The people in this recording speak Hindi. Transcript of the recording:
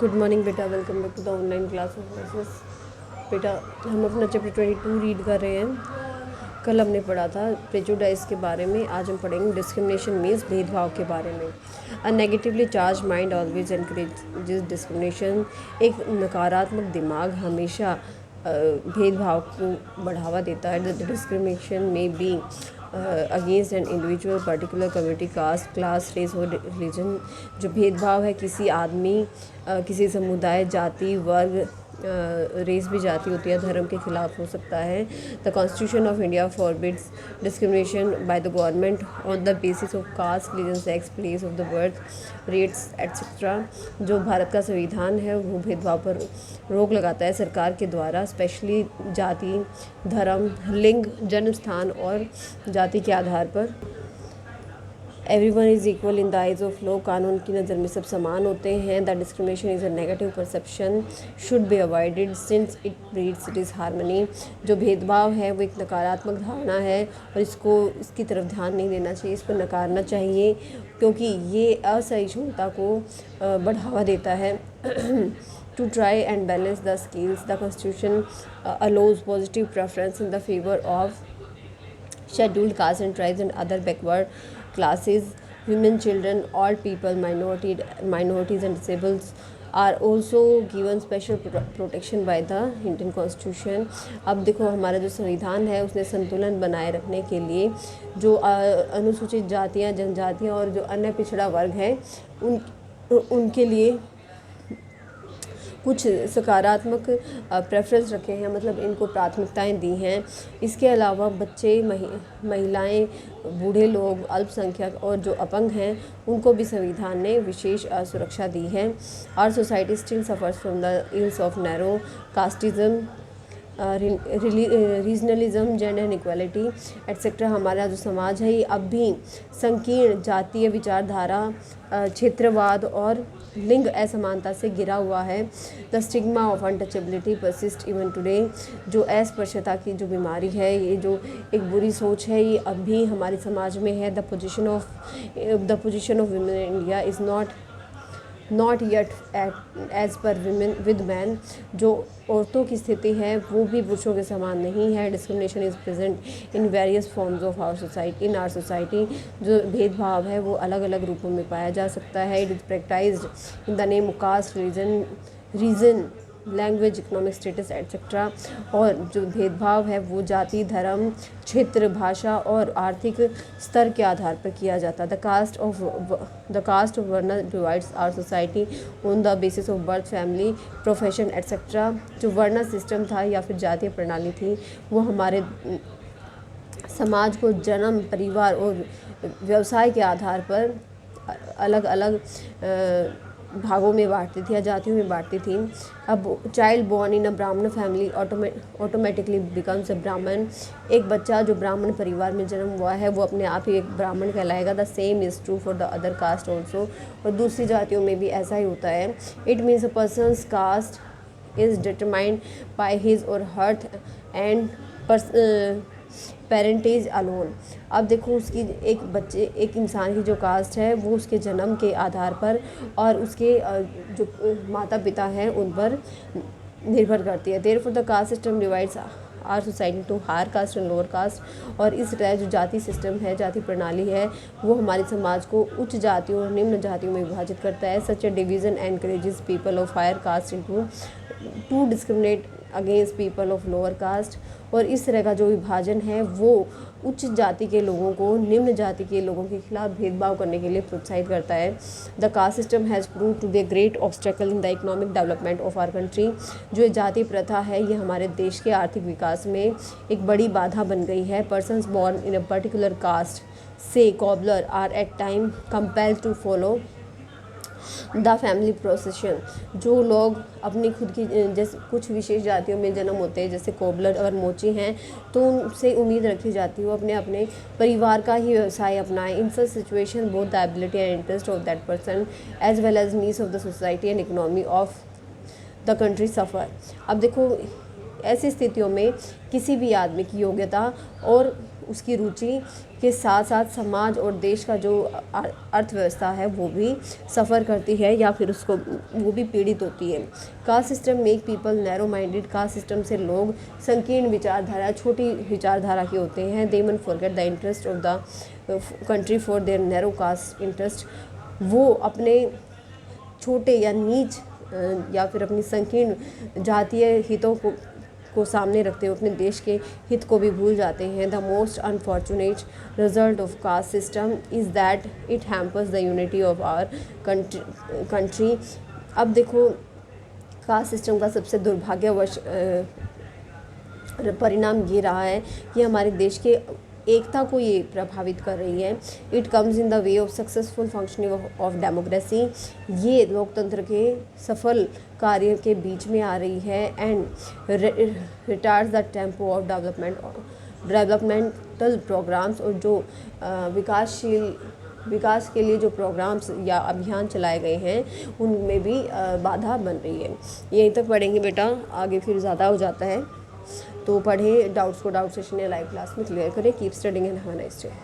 गुड मॉर्निंग बेटा, welcome back to the online class of maths. बेटा, हम अपना चैप्टर 22 रीड कर रहे हैं। कल हमने पढ़ा था प्रेजुडाइज के बारे में, आज हम पढ़ेंगे डिस्क्रिमिनेशन मीन्स भेदभाव के बारे में। A negatively charge mind always encourages discrimination. एक नकारात्मक दिमाग हमेशा भेदभाव को बढ़ावा देता है। द डिस्क्रिमिनेशन में be against an individual particular community, caste, class, race और रिलीजन। जो भेदभाव है किसी आदमी, किसी समुदाय, जाति, वर्ग, रेस भी जाति होती है, धर्म के खिलाफ हो सकता है। The constitution of India forbids discrimination by the government on the basis of caste, religion, sex, place of the birth, rates etcetera. जो भारत का संविधान है वो भेदभाव पर रोक लगाता है सरकार के द्वारा, स्पेशली जाति, धर्म, लिंग, जन्म स्थान और जाति के आधार पर। Everyone is equal in the eyes of law. कानून की नज़र में सब समान होते हैं। The discrimination is a negative perception should be avoided since it breeds disharmony. जो भेदभाव है वो एक नकारात्मक धारणा है और इसकी तरफ ध्यान नहीं देना चाहिए, इसको नकारना चाहिए क्योंकि ये असहिष्णुता को बढ़ावा देता है। To try and balance the scales, the Constitution allows positive preference in the favor of scheduled castes and tribes and other backward classes. Women, children, all people, minorities and disabled are also given special protection by the Indian Constitution. अब देखो, हमारा जो संविधान है उसने संतुलन बनाए रखने के लिए जो अनुसूचित जातियाँ, जनजातियाँ और जो अन्य पिछड़ा वर्ग है उनके लिए कुछ सकारात्मक प्रेफरेंस रखे हैं, मतलब इनको प्राथमिकताएं दी हैं। इसके अलावा बच्चे, महिलाएं, बूढ़े लोग, अल्पसंख्यक और जो अपंग हैं उनको भी संविधान ने विशेष सुरक्षा दी है। Our society still suffers from the ills of narrow casteism, regionalism, gender inequality etcetera. हमारा जो समाज है ये अब भी संकीर्ण जातीय विचारधारा, क्षेत्रवाद और लिंग असमानता से घिरा हुआ है। The stigma of untouchability persist even today. जो अस्पृश्यता की जो बीमारी है, ये जो एक बुरी सोच है, ये अब भी हमारे समाज में है। The position of women in India is not yet as par women with man. जो औरतों की स्थिति है वो भी पुरुषों के समान नहीं है। Discrimination is present in various forms of our society. जो भेदभाव है वो अलग अलग रूपों में पाया जा सकता है। It is practised in the name of caste, region, language, economic status etcetera. और जो भेदभाव है वो जाति, धर्म, क्षेत्र, भाषा और आर्थिक स्तर के आधार पर किया जाता है। The caste of varna divides our society on the basis of birth, family, profession etcetera. जो वर्ण सिस्टम था या फिर जातीय प्रणाली थी वो हमारे समाज को जन्म, परिवार और व्यवसाय के आधार पर अलग अलग भागों में बांटती थी या जातियों में बांटती थी। अब चाइल्ड बॉर्न इन अ ब्राह्मण फैमिली ऑटोमेटिकली बिकम्स अ ब्राह्मण। एक बच्चा जो ब्राह्मण परिवार में जन्म हुआ है वो अपने आप ही एक ब्राह्मण कहलाएगा। The same is true for the other caste also. और दूसरी जातियों में भी ऐसा ही होता है। It means a person's caste is determined by his or hearth and parentage alone. अब देखो, उसकी एक इंसान की जो कास्ट है वो उसके जन्म के आधार पर और उसके जो माता पिता हैं उन पर निर्भर करती है। Therefore the caste system divides our society to higher caste and lower caste. और इस तरह जो जाति सिस्टम है, जाति प्रणाली है, वो हमारे समाज को उच्च जातियों और निम्न जातियों में विभाजित करता है। Such a division encourages people of higher caste to discriminate against people of lower caste. और इस तरह का जो विभाजन है वो उच्च जाति के लोगों को निम्न जाति के लोगों के खिलाफ भेदभाव करने के लिए प्रोत्साहित करता है। The caste system has prove to be a great obstacle in the economic development of our country. जो जाति प्रथा है ये हमारे देश के आर्थिक विकास में एक बड़ी बाधा बन गई है। Persons born in a particular caste say cobbler are at time compelled to follow the family procession. जो लोग अपनी खुद की, जैसे कुछ विशेष जातियों में जन्म होते हैं, जैसे कोबलर अगर मोची हैं तो उनसे उम्मीद रखी जाती है वो अपने परिवार का ही व्यवसाय अपनाएं। In such situation both the ability and interest of that person as well as needs of the society and economy of the country suffer. अब देखो, ऐसी स्थितियों में किसी भी आदमी की योग्यता और उसकी रुचि के साथ साथ समाज और देश का जो अर्थव्यवस्था है वो भी सफ़र करती है या फिर उसको वो भी पीड़ित होती है। Caste system make people narrow minded. Caste system से लोग संकीर्ण विचारधारा, छोटी विचारधारा के होते हैं। They man forget the interest of the country for their narrow caste interest. वो अपने छोटे या नीच या फिर अपनी संकीर्ण जातीय हितों को सामने रखते हुए अपने देश के हित को भी भूल जाते हैं। The most unfortunate result of caste system is that it hampers the unity of our country. अब देखो, कास्ट सिस्टम का सबसे दुर्भाग्यवश परिणाम ये रहा है कि हमारे देश के एकता को ये प्रभावित कर रही है। It comes in the way of successful functioning of democracy. ये लोकतंत्र के सफल कार्य के बीच में आ रही है and retards the tempo of developmental programmes. और जो विकास के लिए जो प्रोग्राम्स या अभियान चलाए गए हैं उनमें भी बाधा बन रही है। यहीं तक पढ़ेंगे बेटा, आगे फिर ज़्यादा हो जाता है। तो पढ़ें, डाउट्स को डाउट सेशन या लाइव क्लास में क्लियर करें। Keep studying and have a nice day.